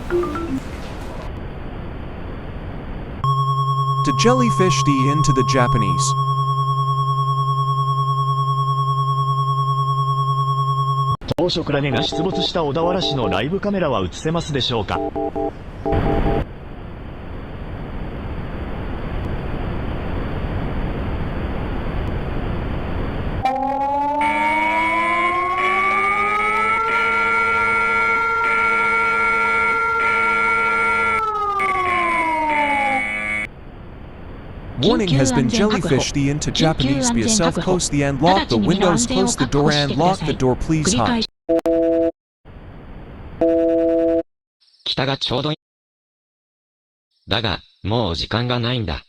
To jellyfish the into the Japanese. 当初クラゲが出没した小田原市のライブカメラは映せますでしょうか。Warning has been jellyfish the into Japanese be a self close the and lock the windows close the door and lock the door please hide. 北がちょうどいい。だが、もう時間がないんだ。